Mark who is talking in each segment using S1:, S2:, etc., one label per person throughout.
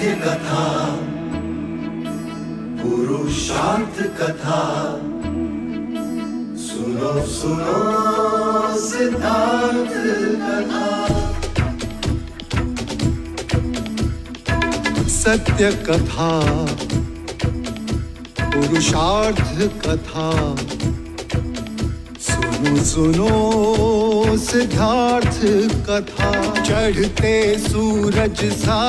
S1: सत्य कथा, पुरुषार्थ कथा, सुनो सुनो सिद्धार्थ कथा। सत्य कथा, पुरुषार्थ कथा, सुनो सुनो सिद्धार्थ कथा। चढ़ते सूरज सा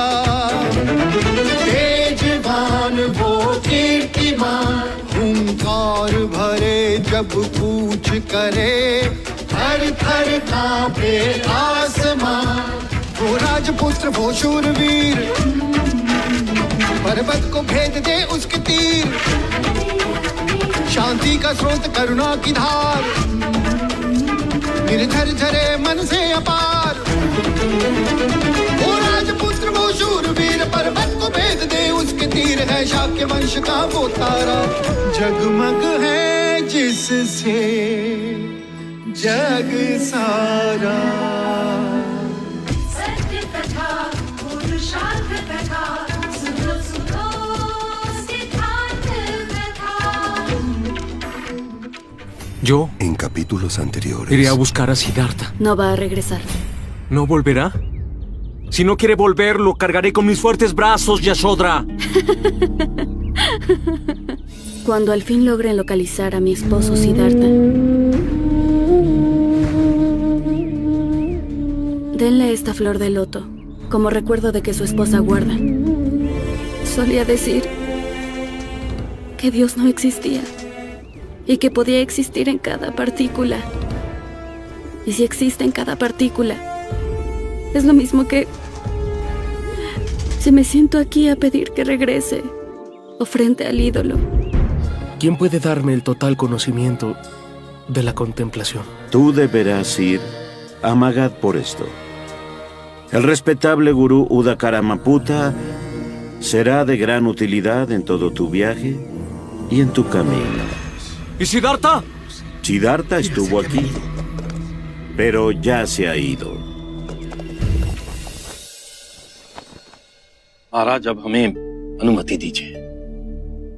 S1: तेजवान वो कीर्तिमान, हुंकार भरे जब कूच करे, थर थर कांपे आसमान। वो राजपुत्र वो शूरवीर, पर्वत को भेद दे उसके तीर, शांति का स्रोत करुणा की धार, निर्झर झरे मन से अपार। वो राजपुत्र वो शूरवीर, पर्वत को भेद दे उसके तीर, है शाक्य वंश का वो तारा, जगमग है जिससे जग सारा।
S2: सत्य कथा, पुरुषार्थ कथा, सुनो सुनो सिद्धार्थ कथा।
S3: Yo
S4: En capítulos anteriores.
S3: iré a buscar a Siddhartha.
S5: No va a regresar.
S3: ¿No volverá? Si no quiere volver, lo cargaré con mis fuertes brazos, Yashodhara.
S5: Cuando al fin logren localizar a mi esposo Siddhartha, denle esta flor de loto como recuerdo de que su esposa guarda. Solía decir que Dios no existía y que podía existir en cada partícula. Y si existe en cada partícula, es lo mismo que si me siento aquí a pedir que regrese o frente al ídolo.
S6: ¿Quién puede darme el total conocimiento de la contemplación?
S7: Tú deberás ir a Magad por esto. El respetable gurú Udakaramaputa será de gran utilidad en todo tu viaje y en tu camino.
S3: ¿Y Siddhartha?
S7: Siddhartha estuvo aquí, pero ya se ha ido.
S8: महाराज, अब हमें अनुमति दीजिए।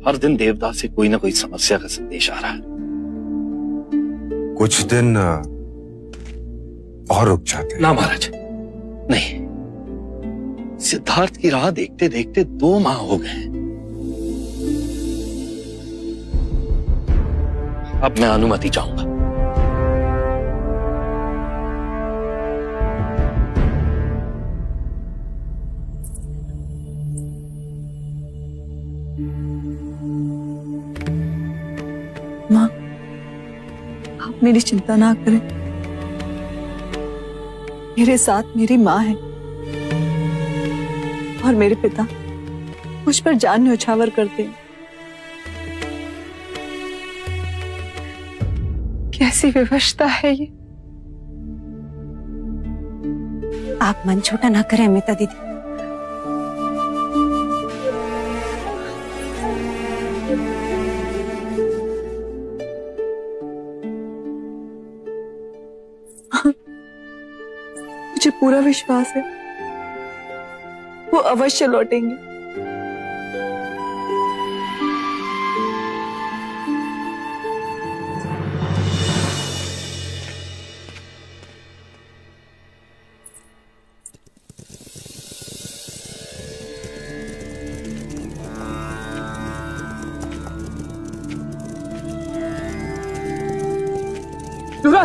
S8: हर दिन देवता से कोई ना कोई समस्या का संदेश आ रहा है।
S4: कुछ दिन और रुक जाते।
S8: ना महाराज, नहीं। सिद्धार्थ की राह देखते देखते 2 माह हो गए। अब मैं अनुमति चाहूंगा।
S9: माँ, आप मेरी चिंता ना करें। मेरे साथ मेरी माँ है और मेरे पिता मुझ पर जान न्यौछावर करते हैं। कैसी विवशता है ये।
S10: आप मन छोटा ना करें अमिता दीदी।
S9: मुझे पूरा विश्वास है वो अवश्य लौटेंगे।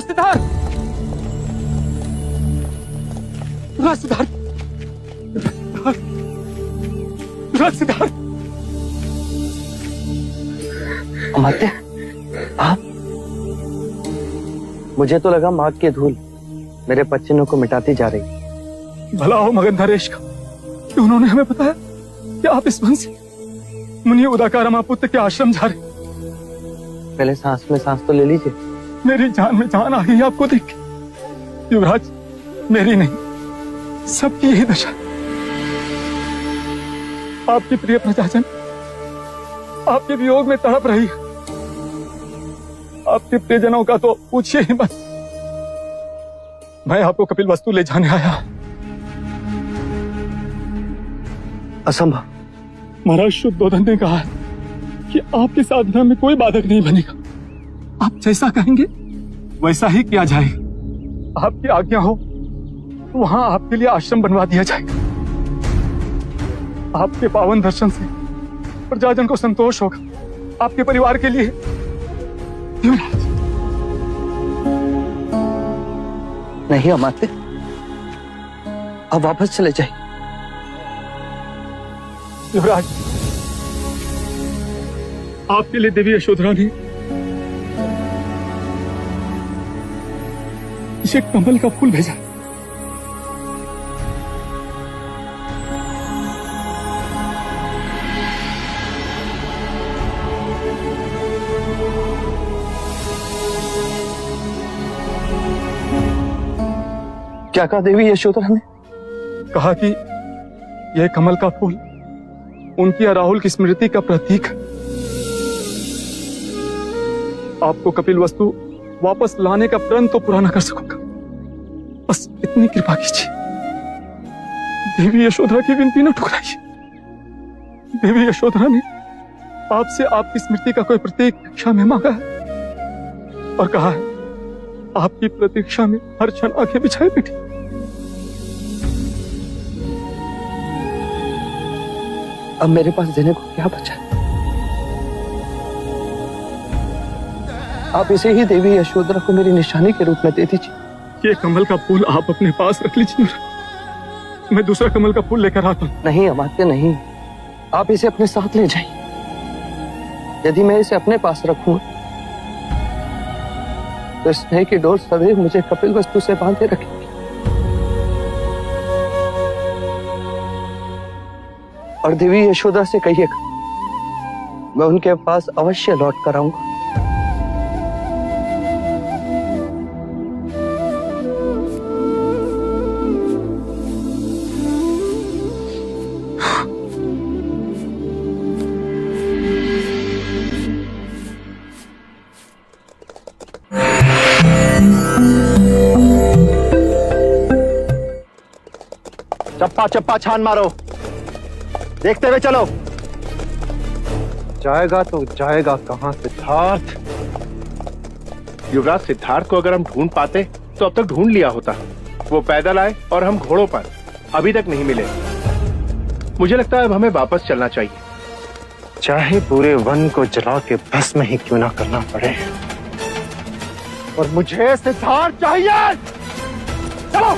S6: सिद्धार्थ! सिद्धार्थ! सिद्धार्थ!
S11: अमात्य, आप? मुझे तो लगा माँ की धूल मेरे पच्चीनों को मिटाती जा रही।
S6: भला हो मगधरेश का कि उन्होंने हमें बताया कि आप इस वन से मुनि उदाकारमापुत्र के आश्रम जा रहे।
S11: पहले सांस में सांस तो ले लीजिए।
S6: मेरी जान में जान आ गई आपको देख के। युवराज, मेरी नहीं, सबकी यही दशा। आपकी प्रिय प्रजाजन आपके वियोग में तड़प रही है। आपके प्रियजनों का तो पूछिए ही मत। मैं आपको कपिलवस्तु ले जाने आया।
S11: असंभव।
S6: महाराज शुद्धोधन ने कहा है कि आपकी साधना में कोई बाधक नहीं बनेगा। आप जैसा कहेंगे वैसा ही किया जाएगा। आपकी आज्ञा हो तो वहां आपके लिए आश्रम बनवा दिया जाएगा। आपके पावन दर्शन से प्रजाजन को संतोष होगा। आपके परिवार के लिए युवराज।
S11: नहीं अमात्य, अब वापस चले जाइए।
S6: युवराज, आपके लिए देवी यशोधरा ने इसे कमल का फूल भेजा।
S11: क्या कहा देवी यशोधरा ने?
S6: कहा कि यह कमल का फूल उनकी राहुल की स्मृति का प्रतीक है। आपको कपिल वस्तु वापस लाने का प्रण तो पूरा न कर सकूंगा, बस इतनी कृपा कीजिए। देवी यशोधरा की विनती न ठुकराइए। देवी यशोधरा ने आपसे आपकी स्मृति का कोई प्रतीक भिक्षा में मांगा है और कहा है आपकी प्रतीक्षा में हर क्षण आंखें बिछाए बैठी।
S11: अब मेरे पास देने को क्या बचा? आप इसे ही देवी यशोधरा को मेरी निशानी के रूप में दे दीजिए।
S6: ये कमल का फूल आप अपने पास रख लीजिए, मैं दूसरा कमल का फूल लेकर आता हूं।
S11: नहीं अमात्य नहीं, आप इसे अपने साथ ले जाइए। यदि मैं इसे अपने पास रखूं तो स्नेह की डोर सदैव मुझे कपिल वस्तु से बांधे रखेगी। और देवी यशोदा से कहिएगा मैं उनके पास अवश्य लौट कर आऊंगा।
S4: चप्पा चप्पा छान मारो, देखते हुए चलो।
S11: जाएगा तो जाएगा कहां सिद्धार्थ?
S4: युवराज, सिद्धार्थ को अगर हम ढूंढ पाते तो अब तक ढूंढ लिया होता। वो पैदल आए और हम घोड़ों पर, अभी तक नहीं मिले। मुझे लगता है अब हमें वापस चलना चाहिए,
S11: चाहे पूरे वन को जला के भस्म ही क्यों ना करना पड़े।
S4: और मुझे सिद्धार्थ चाहिए। चलो।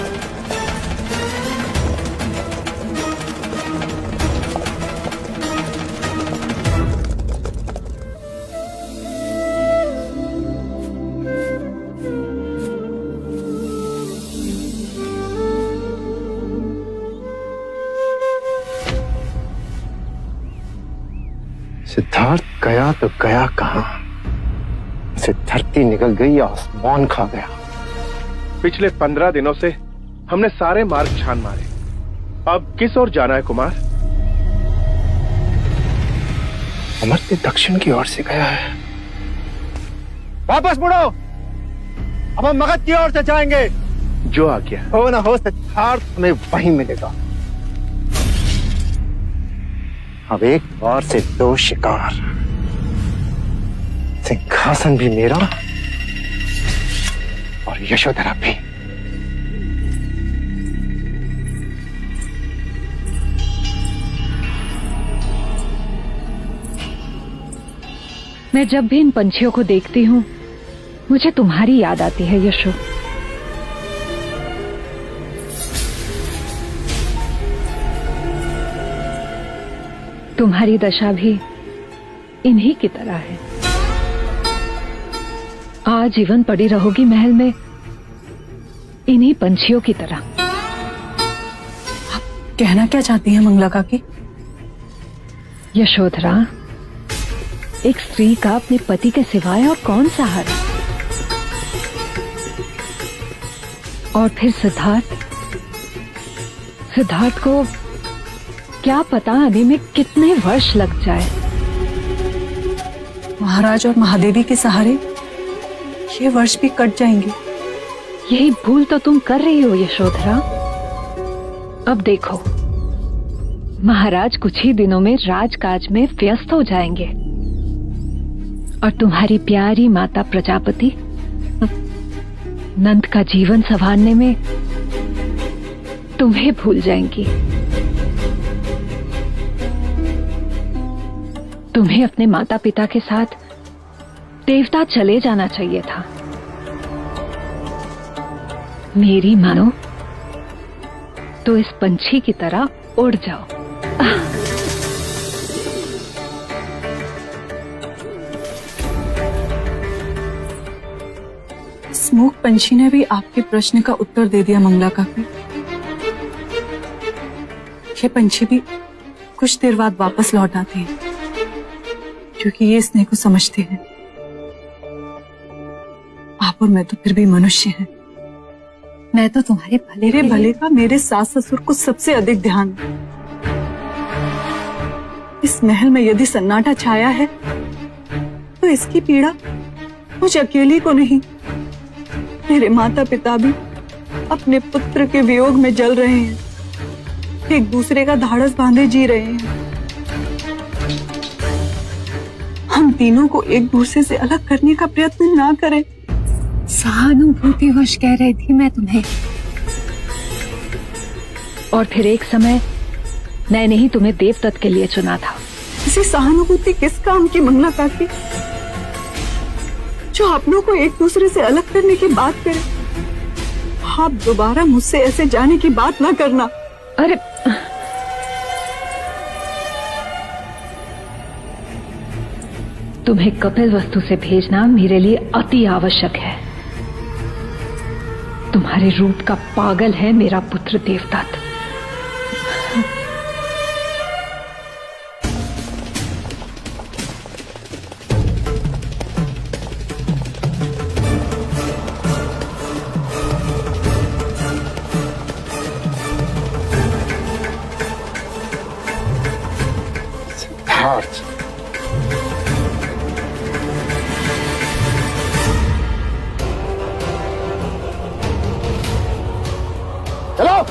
S11: सिद्धार्थ गया तो गया कहां? से धरती निकल गई, आसमान खा गया।
S4: पिछले 15 दिनों से हमने सारे मार्ग छान मारे, अब किस ओर जाना है कुमार?
S11: अमर्त्य दक्षिण की ओर से गया है।
S4: वापस मुड़ो, अब हम मगध की ओर से जाएंगे। जो आ गया
S11: हो ना हो, सिद्धार्थ हमें वहीं मिलेगा। अब एक बार से 2 शिकार, सिंहासन भी मेरा और यशोधरा भी।
S12: मैं जब भी इन पंछियों को देखती हूँ मुझे तुम्हारी याद आती है यशो। तुम्हारी दशा भी इन्हीं की तरह है। आजीवन पड़ी रहोगी महल में इन्हीं पंछियों की तरह।
S9: आप कहना क्या चाहती हैं मंगला काकी?
S12: यशोधरा, एक स्त्री का अपने पति के सिवाय और कौन सहारा? और फिर सिद्धार्थ को क्या पता आने में कितने वर्ष लग जाए।
S9: महाराज और महादेवी के सहारे ये वर्ष भी कट जाएंगे।
S12: यही भूल तो तुम कर रही हो यशोधरा। अब देखो, महाराज कुछ ही दिनों में राजकाज में व्यस्त हो जाएंगे और तुम्हारी प्यारी माता प्रजापति नंद का जीवन संवारने में तुम्हें भूल जाएंगी। तुम्हें अपने माता पिता के साथ देवता चले जाना चाहिए था। मेरी मानो तो इस पंछी की तरह उड़ जाओ।
S9: स्मोक पंछी ने भी आपके प्रश्न का उत्तर दे दिया मंगला काकी। ये पंछी भी कुछ देर बाद वापस लौट आते हैं क्योंकि ये स्नेह को समझते हैं। आप और मैं तो फिर भी मनुष्य हैं।
S10: मैं तो तुम्हारे
S9: भले का मेरे सास ससुर को सबसे अधिक ध्यान। इस महल में यदि सन्नाटा छाया है तो इसकी पीड़ा मुझ अकेली को नहीं, मेरे माता पिता भी अपने पुत्र के वियोग में जल रहे हैं, एक दूसरे का धाड़स बांधे जी रहे हैं। हम तीनों को एक दूसरे से अलग करने का प्रयत्न ना करें।
S10: सहानुभूतिवश कह रही थी मैं तुम्हें।
S12: और फिर एक समय मैंने ही तुम्हें देवदत्त के लिए चुना था।
S9: इसे सहानुभूति किस काम की मंगला काकी, जो अपनों को एक दूसरे से अलग करने की बात करे। आप दोबारा मुझसे ऐसे जाने की बात ना करना।
S12: अरे तुम्हें कपिल वस्तु से भेजना मेरे लिए अति आवश्यक है। तुम्हारे रूप का पागल है मेरा पुत्र देवदत्त।
S4: सिद्धार्थ, चलो।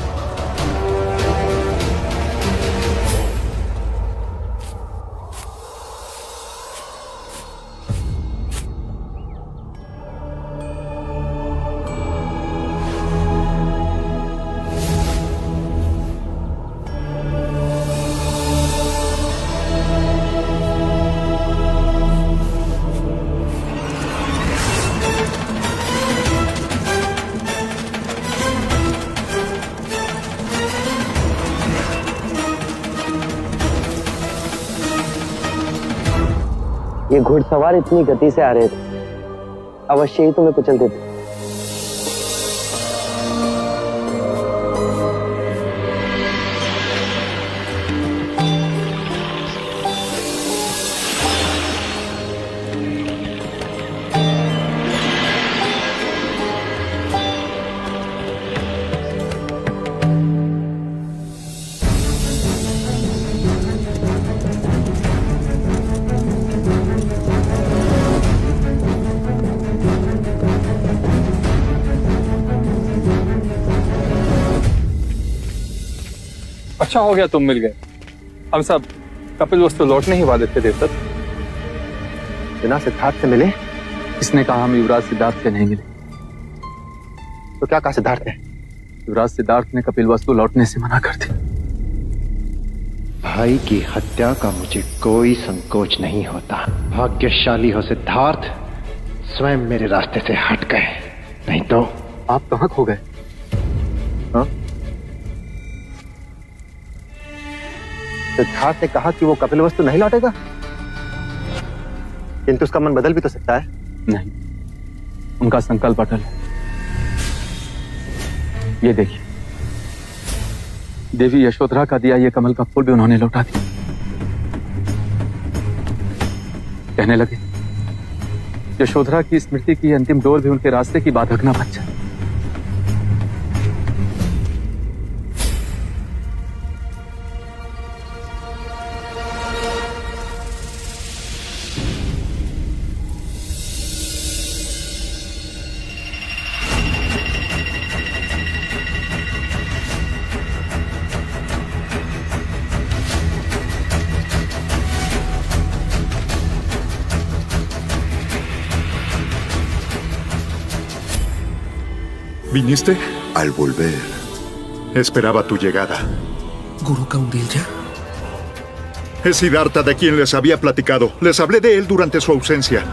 S11: ये घुड़सवार इतनी गति से आ रहे थे, अवश्य ही तुम्हें कुचलते थे।
S6: अच्छा हो गया तुम मिल गए। हम सब कपिल वस्तु लौटने ही वाले थे देवदत्त।
S4: बिना सिद्धार्थ से मिले?
S6: इसने कहा हम युवराज सिद्धार्थ से नहीं मिले।
S4: तो क्या कहा सिद्धार्थ ने?
S6: युवराज सिद्धार्थ ने कपिल वस्तु लौटने से मना कर दी।
S4: भाई की हत्या का मुझे कोई संकोच नहीं होता। भाग्यशाली हो सिद्धार्थ, स्वयं मेरे रास्ते से हट गए, नहीं तो।
S6: आप कहाँ खो गए?
S4: हाँ? सिद्धार्थ ने कहा कि वो कपिल वस्तु नहीं लौटेगा, किंतु उसका मन बदल भी तो सकता है।
S6: नहीं, उनका संकल्प अटल है। ये देखिए, देवी यशोधरा का दिया ये कमल का फूल भी उन्होंने लौटा दिया। कहने लगे यशोधरा की स्मृति की अंतिम डोर भी उनके रास्ते की बाधक न बन जाए।
S13: ¿Viniste?
S14: Al volver.
S13: Esperaba tu llegada.
S15: ¿Guru Kaundilya?
S13: Es Siddhartha de quien les había platicado. Les hablé de él durante su ausencia.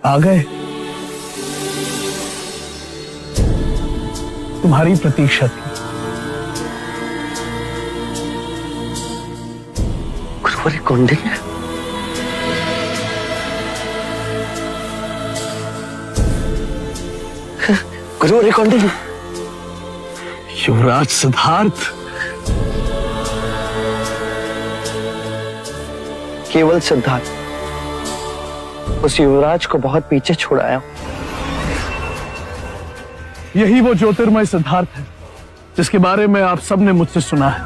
S16: आ गए। तुम्हारी प्रतीक्षा थी।
S11: गुरुवर कौंडिन्य? गुरुवर कौंडिन्य?
S16: युवराज सिद्धार्थ।
S11: केवल सिद्धार्थ। उस युवराज को बहुत पीछे छुड़ाया।
S16: यही वो ज्योतिर्मय सिद्धार्थ है जिसके बारे में आप सबने मुझसे सुना है।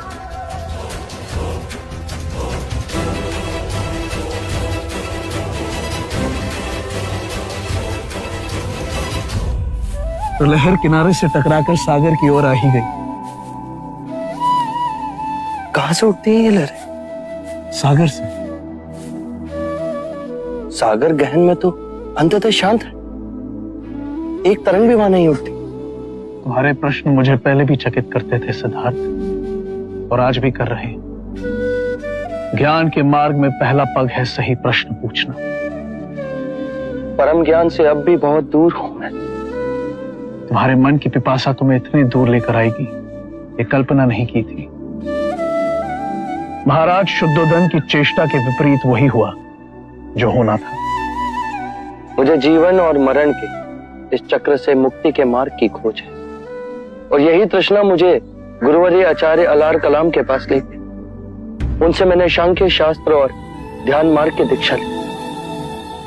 S16: तो लहर किनारे से टकराकर सागर की ओर आ ही गई।
S11: कहां से उठती है ये लहरें?
S16: सागर से।
S11: सागर गहन में तो अंततः शांत है, एक तरंग भी वहां नहीं उठती।
S16: तुम्हारे प्रश्न मुझे पहले भी चकित करते थे सिद्धार्थ, और आज भी कर रहे हैं। ज्ञान के मार्ग में पहला पग है सही प्रश्न पूछना।
S11: परम ज्ञान से अब भी बहुत दूर हूं मैं।
S16: तुम्हारे मन की पिपासा तुम्हें इतनी दूर लेकर आएगी, ये कल्पना नहीं की थी। महाराज शुद्धोदन की चेष्टा के विपरीत वही हुआ जो होना था।
S11: मुझे जीवन और मरण के इस चक्र से मुक्ति के मार्ग की खोज है, और यही तृष्णा मुझे गुरुवर्य आचार्य अलार कलाम के पास ले गई। उनसे मैंने सांख्य शास्त्र और ध्यान मार्ग की दीक्षा ली।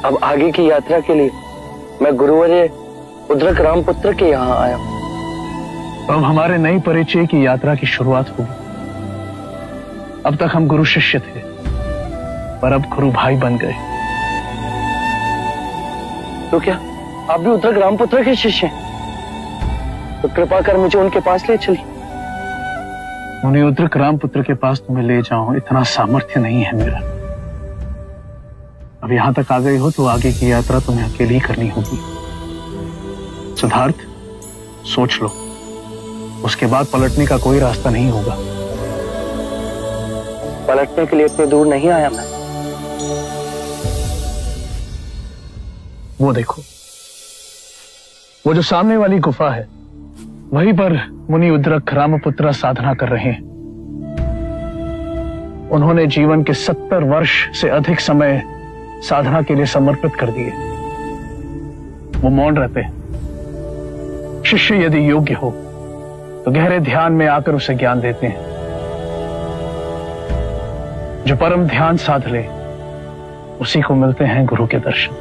S11: अब आगे की यात्रा के लिए मैं गुरुवर्य उद्रक रामपुत्र के यहाँ आया हूं।
S16: अब हमारे नई परिचय की यात्रा की शुरुआत होगी। अब तक हम गुरु शिष्य थे, पर अब गुरु भाई बन गए।
S11: तो क्या आप भी उद्रक रामपुत्र के शिष्य हैं? तो कृपा कर मुझे उनके पास ले चलिए।
S16: उन्हें उद्रक रामपुत्र के पास तुम्हें ले जाऊं, इतना सामर्थ्य नहीं है मेरा। अब यहां तक आ गए हो तो आगे की यात्रा तुम्हें अकेली ही करनी होगी। सिद्धार्थ, सोच लो, उसके बाद पलटने का कोई रास्ता नहीं होगा।
S11: पलटने के लिए इतने दूर नहीं आया मैं।
S16: वो देखो, वो जो सामने वाली गुफा है, वहीं पर मुनि उद्रक रामपुत्र साधना कर रहे हैं। उन्होंने जीवन के 70 वर्ष से अधिक समय साधना के लिए समर्पित कर दिए। वो मौन रहते हैं। शिष्य यदि योग्य हो तो गहरे ध्यान में आकर उसे ज्ञान देते हैं। जो परम ध्यान साध ले उसी को मिलते हैं गुरु के दर्शन।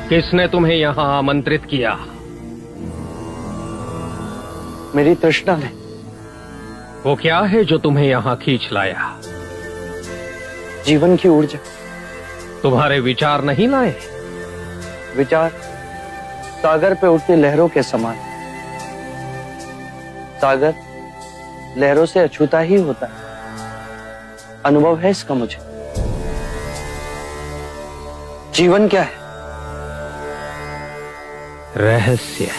S14: किसने तुम्हें यहाँ आमंत्रित किया?
S11: मेरी तृष्णा ने।
S14: वो क्या है जो तुम्हें यहाँ खींच लाया?
S11: जीवन की ऊर्जा।
S14: तुम्हारे विचार नहीं लाए?
S11: विचार सागर पे उठती लहरों के समान। सागर लहरों से अछूता ही होता है, अनुभव है इसका मुझे। जीवन क्या है?
S14: रहस्य।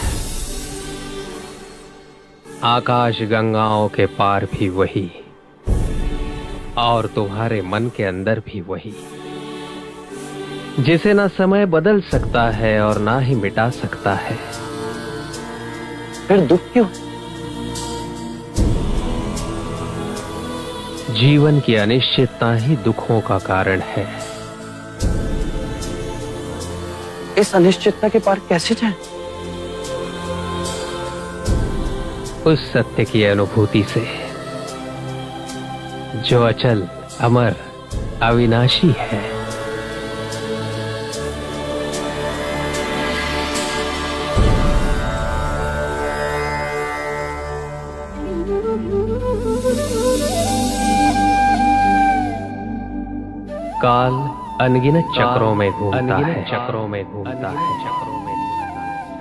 S14: आकाश गंगाओं के पार भी वही, और तुम्हारे मन के अंदर भी वही, जिसे ना समय बदल सकता है और ना ही मिटा सकता है।
S11: फिर दुख क्यों?
S14: जीवन की अनिश्चितता ही दुखों का कारण है।
S11: इस अनिश्चितता के पार कैसे जाएं?
S14: उस सत्य की अनुभूति से जो अचल, अमर, अविनाशी है। काल अनगिनत चक्रों में घूमता है,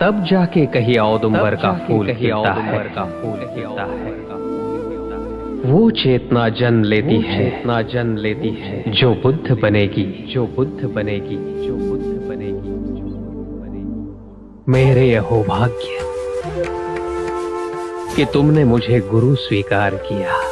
S14: तब जाके कहीं औदुंबर का फूल खिलता है। वो चेतना जन्म लेती है, जो बुद्ध बनेगी। मेरे अहो भाग्य कि तुमने मुझे गुरु स्वीकार किया।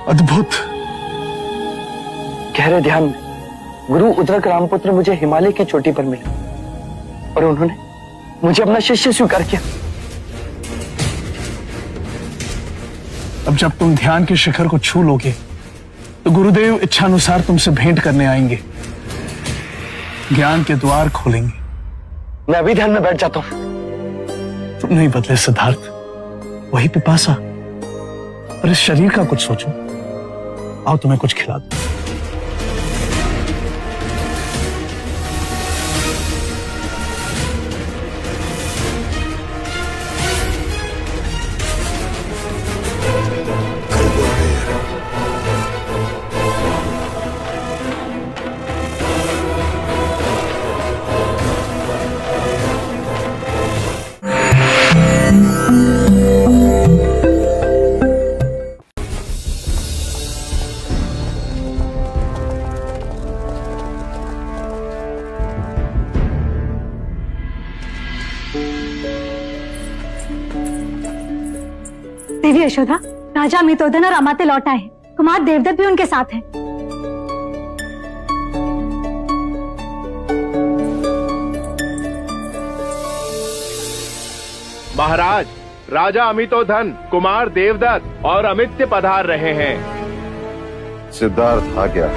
S16: अद्भुत।
S11: गहरे ध्यान में गुरु उद्रक रामपुत्र मुझे हिमालय की चोटी पर मिले और उन्होंने मुझे अपना शिष्य स्वीकार किया।
S16: अब जब तुम ध्यान के शिखर को छू लोगे तो गुरुदेव इच्छानुसार तुमसे भेंट करने आएंगे, ज्ञान के द्वार खोलेंगे।
S11: मैं अभी ध्यान में बैठ जाता हूं।
S16: तुम नहीं बदले सिद्धार्थ, वही पिपासा। और इस शरीर का कुछ सोचो। आओ तुम्हें कुछ खिला दूं।
S17: देवी यशोदा, राजा अमितोदन और अमात्य लौट आए। कुमार देवदत्त भी उनके साथ हैं।
S4: महाराज, राजा अमितोधन, कुमार देवदत्त और अमित्य पधार रहे हैं।
S18: सिद्धार्थ आ गया।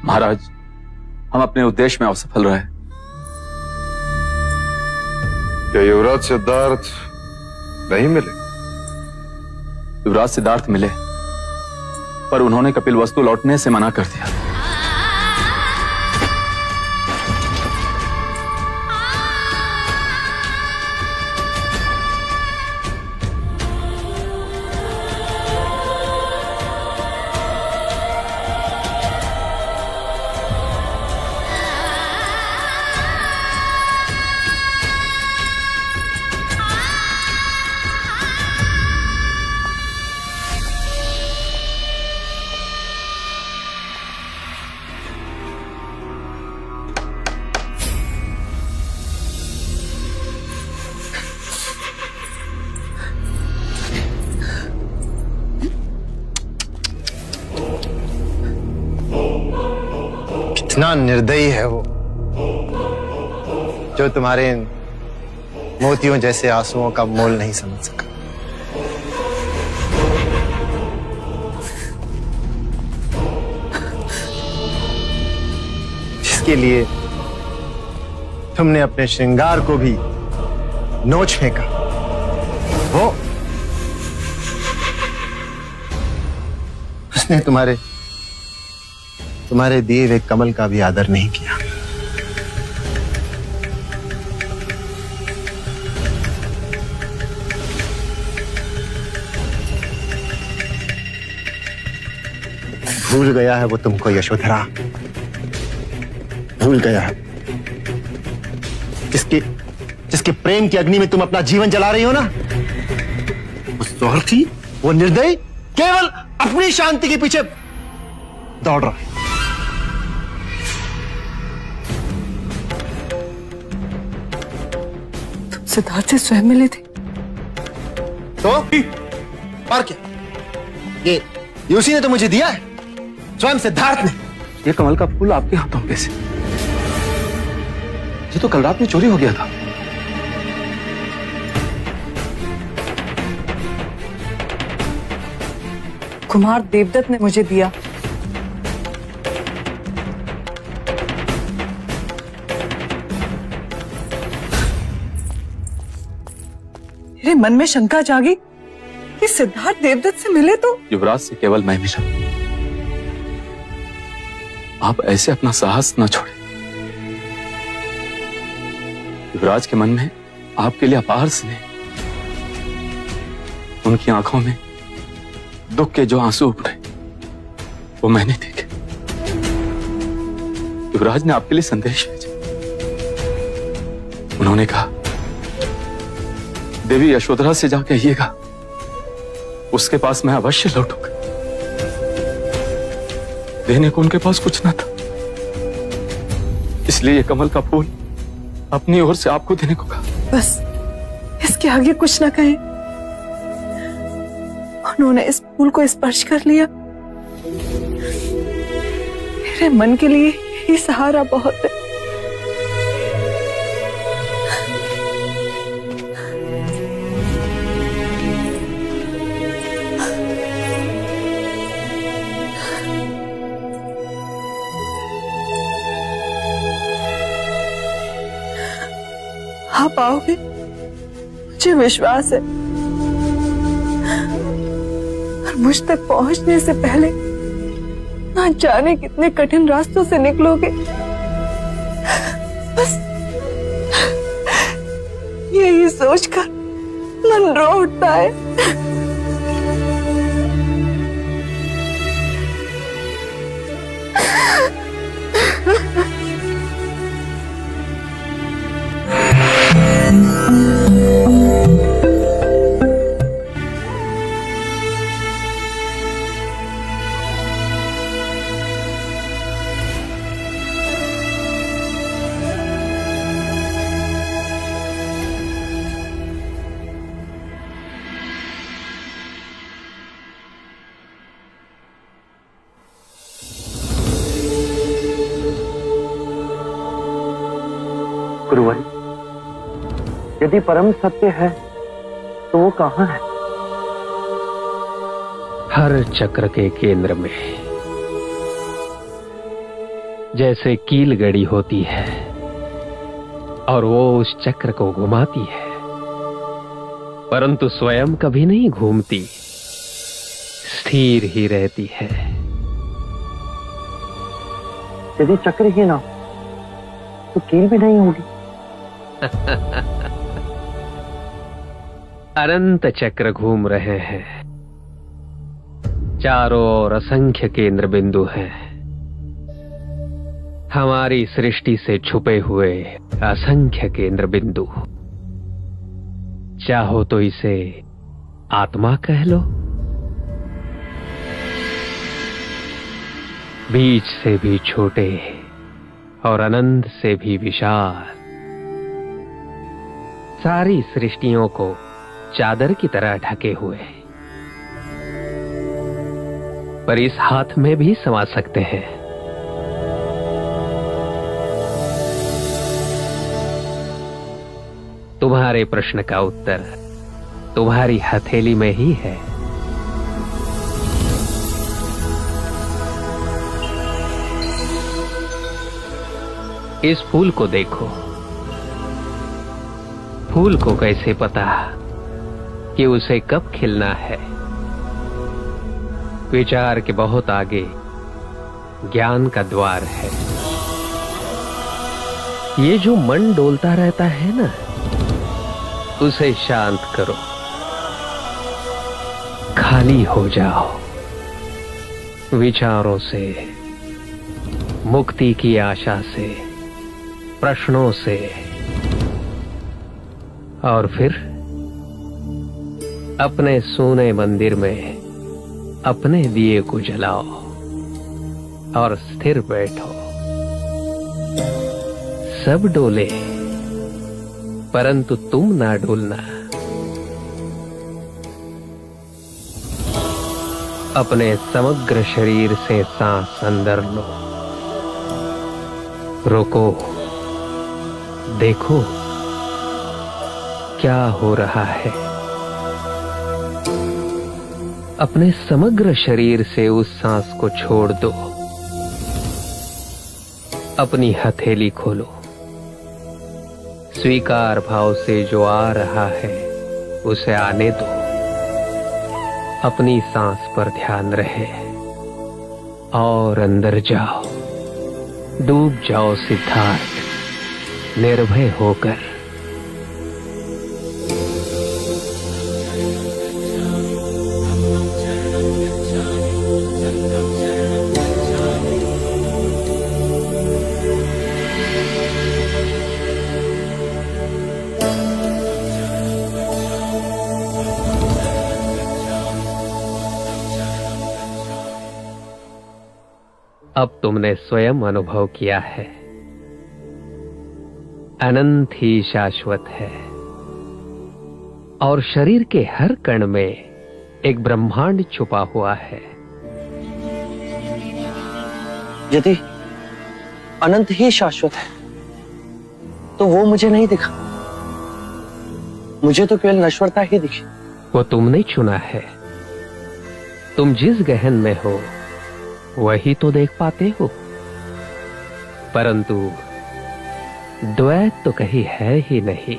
S19: महाराज, हम अपने उद्देश्य में असफल रहे।
S18: क्या युवराज सिद्धार्थ नहीं मिले?
S6: युवराज सिद्धार्थ मिले, पर उन्होंने कपिल वस्तु लौटने से मना कर दिया।
S19: कितना निर्दयी है वो, जो तुम्हारे इन मोतियों जैसे आंसुओं का मोल नहीं समझ सका। जिसके लिए तुमने अपने श्रृंगार को भी नोच फेंका, वो उसने तुम्हारे दिए हुए कमल का भी आदर नहीं किया। भूल गया है वो तुमको यशोधरा, भूल गया है। जिसके प्रेम की अग्नि में तुम अपना जीवन जला रही हो ना, वो स्वार्थी, वो निर्दयी, केवल अपनी शांति के पीछे दौड़ रहा है।
S9: सिद्धार्थ से स्वयं मिले थे
S19: तो और क्या? ये उसी ने तो मुझे दिया है, स्वयं सिद्धार्थ ने।
S6: ये कमल का फूल आपके हाथों पे से, ये तो कल रात में चोरी हो गया था।
S9: कुमार देवदत्त ने मुझे दिया। मेरे मन में शंका जागी कि सिद्धार्थ देवदत्त से मिले तो
S6: युवराज से केवल मैं मिला। आप ऐसे अपना साहस न छोड़े। युवराज के मन में आपके लिए अपार स्नेह, उनकी आंखों में दुख के जो आंसू उभरे वो मैंने देखे। युवराज ने आपके लिए संदेश भेजा। उन्होंने कहा, देवी यशोधरा से जा कहिएगा, उसके पास मैं अवश्य लौटूंगा। देने को उनके पास कुछ ना था, इसलिए ये कमल का फूल अपनी ओर से आपको देने को कहा।
S9: बस इसके आगे कुछ ना कहें। उन्होंने इस फूल को स्पर्श कर लिया। मेरे मन के लिए ये सहारा बहुत है। आप आओगे, मुझे विश्वास है। और मुझ तक पहुंचने से पहले ना जाने कितने कठिन रास्तों से निकलोगे। बस यही सोचकर मन रो उठता है।
S11: गुरुवर, यदि परम सत्य है तो वो कहाँ है?
S14: हर चक्र के केंद्र में जैसे कील गड़ी होती है और वो उस चक्र को घुमाती है, परंतु स्वयं कभी नहीं घूमती, स्थिर ही रहती है।
S11: यदि चक्र ही ना हो तो कील भी नहीं होगी।
S14: अनंत चक्र घूम रहे हैं, चारों ओर असंख्य केंद्र बिंदु हैं। हमारी सृष्टि से छुपे हुए असंख्य केंद्र बिंदु। चाहो तो इसे आत्मा कह लो। बीज से भी छोटे और अनंत से भी विशाल, सारी सृष्टियों को चादर की तरह ढके हुए, पर इस हाथ में भी समा सकते हैं। तुम्हारे प्रश्न का उत्तर तुम्हारी हथेली में ही है। इस फूल को देखो। फूल को कैसे पता कि उसे कब खिलना है? विचार के बहुत आगे ज्ञान का द्वार है। ये जो मन डोलता रहता है ना, उसे शांत करो, खाली हो जाओ विचारों से, मुक्ति की आशा से, प्रश्नों से, और फिर अपने सोने मंदिर में अपने दिए को जलाओ और स्थिर बैठो। सब डोले परंतु तुम ना डोलना। अपने समग्र शरीर से सांस अंदर लो, रोको, देखो क्या हो रहा है। अपने समग्र शरीर से उस सांस को छोड़ दो। अपनी हथेली खोलो, स्वीकार भाव से जो आ रहा है उसे आने दो। अपनी सांस पर ध्यान रहे और अंदर जाओ, डूब जाओ सिद्धार्थ, निर्भय होकर। अब तुमने स्वयं अनुभव किया है, अनंत ही शाश्वत है और शरीर के हर कण में एक ब्रह्मांड छुपा हुआ है।
S11: यदि अनंत ही शाश्वत है तो वो मुझे नहीं दिखा, मुझे तो केवल नश्वरता ही दिखी।
S14: वो तुमने चुना है। तुम जिस गहन में हो वही तो देख पाते हो, परंतु द्वैत तो कहीं है ही नहीं।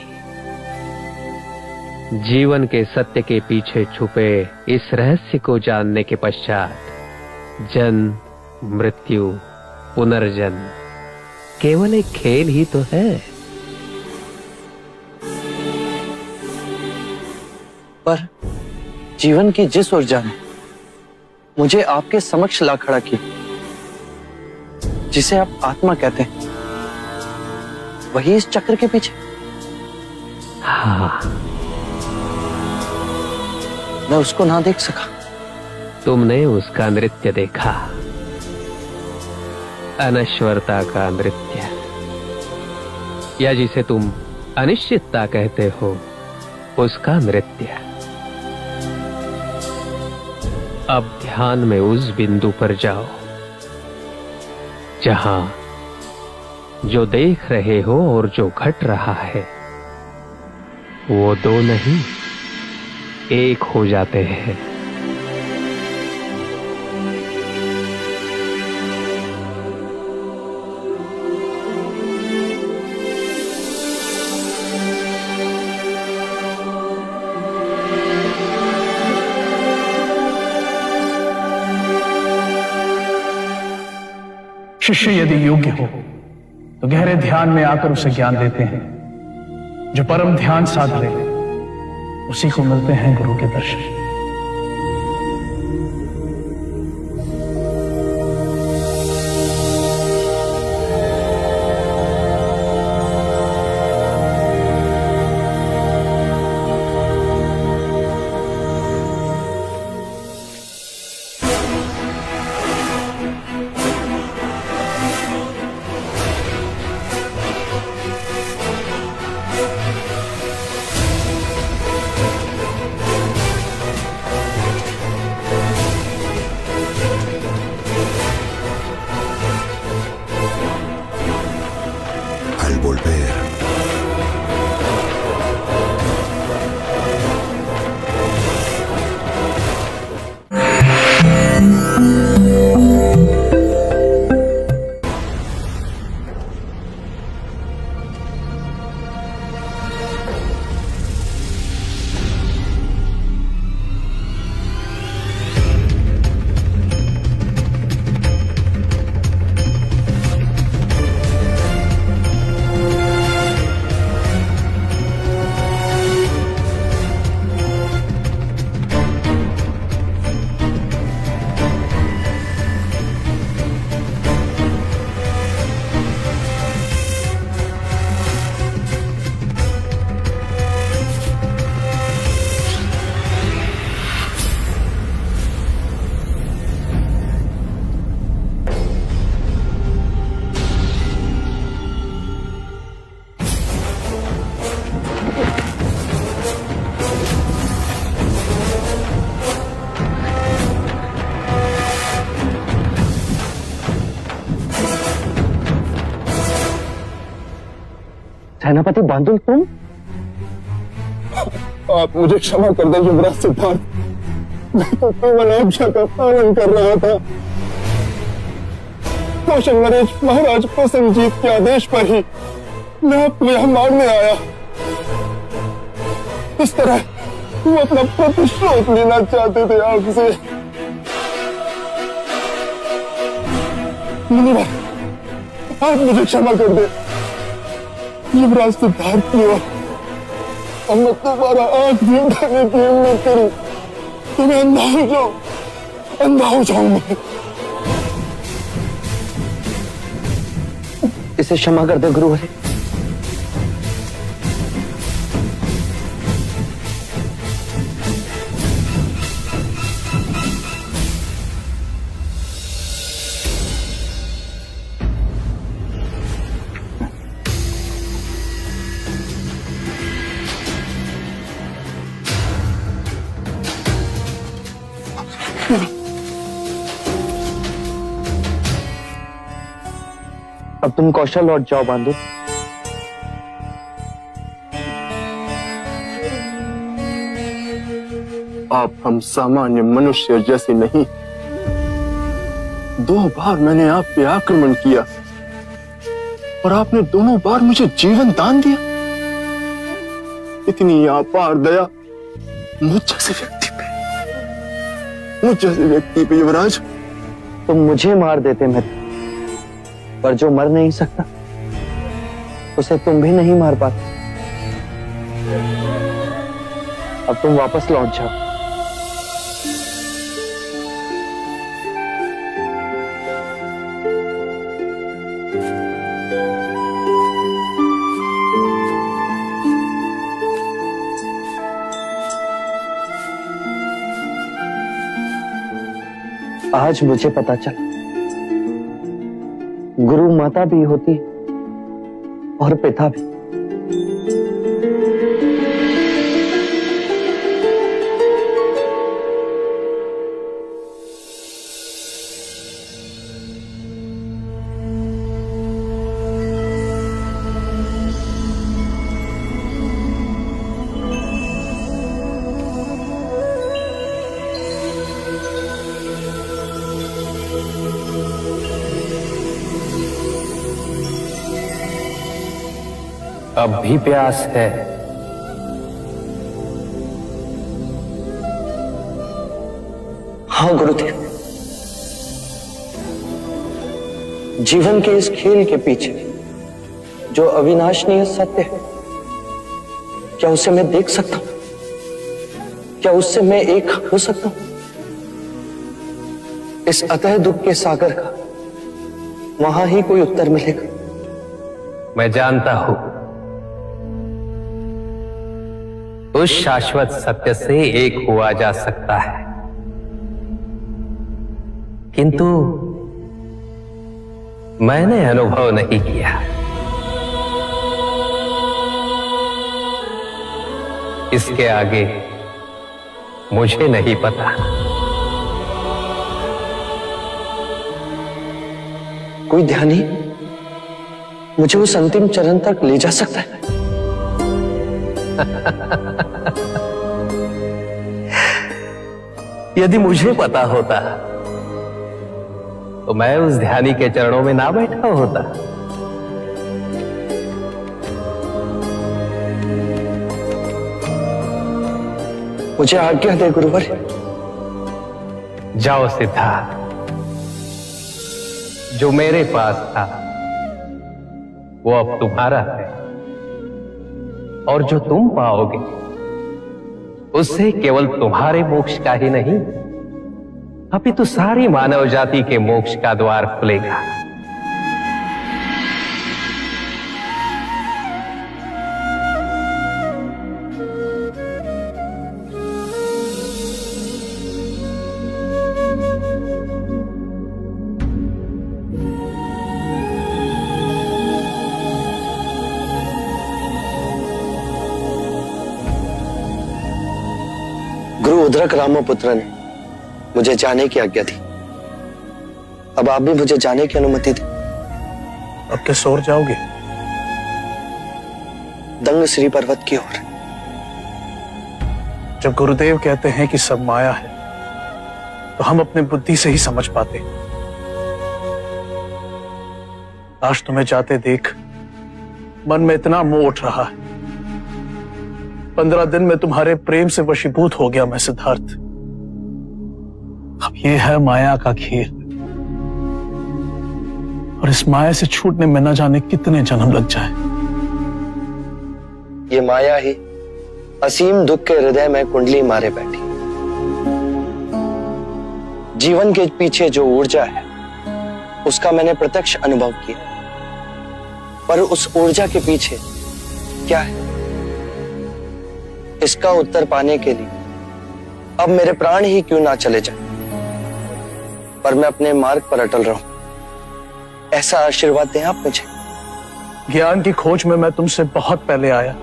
S14: जीवन के सत्य के पीछे छुपे इस रहस्य को जानने के पश्चात जन्म, मृत्यु, पुनर्जन्म केवल एक खेल ही तो है।
S11: पर जीवन की जिस ऊर्जा ने मुझे आपके समक्ष ला खड़ा किया, जिसे आप आत्मा कहते हैं, वही इस चक्र के पीछे।
S14: हाँ,
S11: मैं उसको ना देख सका।
S14: तुमने उसका नृत्य देखा, अनश्वरता का नृत्य, या जिसे तुम अनिश्चितता कहते हो, उसका नृत्य। अब ध्यान में उस बिंदु पर जाओ जहां जो देख रहे हो और जो घट रहा है वो दो नहीं, एक हो जाते हैं।
S16: शिष्य यदि योग्य हो तो गहरे ध्यान में आकर उसे ज्ञान देते हैं। जो परम ध्यान साध ले उसी को मिलते हैं गुरु के दर्शन।
S11: सेनापति बांदुल, तुम?
S6: आप मुझे क्षमा कर दें युवराज सिद्धार्थ, मैं तो केवल आज्ञा का पालन कर रहा था। कौशल नरेश महाराज प्रसन्नजीत के आदेश पर ही मैं आपको यहां मारने आया। इस तरह वो अपना प्रतिशोध लेना चाहते थे आपसे। मुनिवर, आप मुझे क्षमा कर दे। युवराज सिद्धार्थ की ओर और मैं तुम्हारा आंख भी उठाने की हिम्मत करूं तो मैं अंधा हो जाऊंगा।
S11: इसे क्षमा कर दे गुरुवरे। अब तुम कौशल लौट जाओ बांदुल।
S6: आप हम सामान्य मनुष्य जैसे नहीं। 2 बार मैंने आप पे आक्रमण किया और आपने दोनों बार मुझे जीवन दान दिया। इतनी अपार दया मुझ जैसे व्यक्ति पे युवराज।
S11: तुम मुझे मार देते मैं, पर जो मर नहीं सकता उसे तुम भी नहीं मार पाते। अब तुम वापस लौट जाओ। आज मुझे पता चला गुरु माता भी होती और पिता भी।
S14: अब भी प्यास है?
S11: हाँ गुरुदेव, जीवन के इस खेल के पीछे जो अविनाशनीय सत्य है, क्या उसे मैं देख सकता हूं? क्या उससे मैं एक हो सकता हूं? इस अतः दुख के सागर का वहां ही कोई उत्तर मिलेगा।
S14: मैं जानता हूं उस शाश्वत सत्य से एक हुआ जा सकता है, किंतु मैंने अनुभव नहीं किया। इसके आगे मुझे नहीं पता।
S11: कोई ध्यानी मुझे उस अंतिम चरण तक ले जा सकता है?
S14: यदि मुझे पता होता तो मैं उस ध्यानी के चरणों में ना बैठा होता।
S11: मुझे आज्ञा दे गुरुवर।
S14: जाओ सिद्धार्थ, जो मेरे पास था वो अब तुम्हारा है, और जो तुम पाओगे उससे केवल तुम्हारे मोक्ष का ही नहीं, अपितु सारी मानव जाति के मोक्ष का द्वार खुलेगा।
S11: गुरु उद्रक रामपुत्र ने मुझे जाने की आज्ञा दी। अब आप भी मुझे जाने की अनुमति दें।
S16: अब किस ओर जाओगे?
S11: दंग श्री पर्वत की ओर।
S16: जब गुरुदेव कहते हैं कि सब माया है, तो हम अपने बुद्धि से ही समझ पाते। आज तुम्हें जाते देख मन में इतना मोह उठ रहा है। 15 दिन में तुम्हारे प्रेम से वशीभूत हो गया मैं सिद्धार्थ। अब ये है माया का खेल, और इस माया से छूटने में न जाने कितने जन्म लग जाए।
S11: ये माया ही असीम दुख के हृदय में कुंडली मारे बैठी। जीवन के पीछे जो ऊर्जा है उसका मैंने प्रत्यक्ष अनुभव किया, पर उस ऊर्जा के पीछे क्या है, इसका उत्तर पाने के लिए अब मेरे प्राण ही क्यों ना चले जाएं, पर मैं अपने मार्ग पर अटल रहूं। ऐसा आशीर्वाद दें आप मुझे।
S16: ज्ञान की खोज में मैं तुमसे बहुत पहले आया,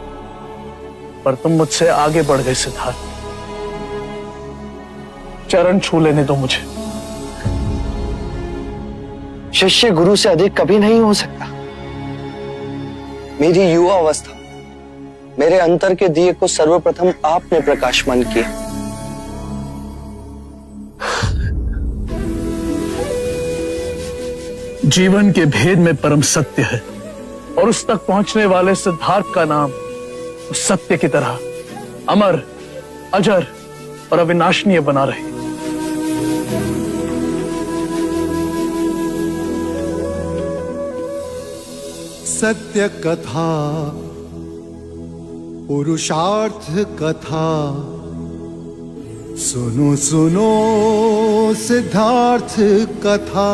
S16: पर तुम मुझसे आगे बढ़ गए सिद्धार्थ। चरण छू लेने दो मुझे।
S11: शिष्य गुरु से अधिक कभी नहीं हो सकता। मेरी युवा अवस्था, मेरे अंतर के दिए को सर्वप्रथम आपने प्रकाशमान किया।
S16: जीवन के भेद में परम सत्य है, और उस तक पहुंचने वाले सिद्धार्थ का नाम उस सत्य की तरह अमर, अजर और अविनाशनीय बना रहे।
S1: सत्य कथा, पुरुषार्थ कथा, सुनो सुनो सिद्धार्थ कथा।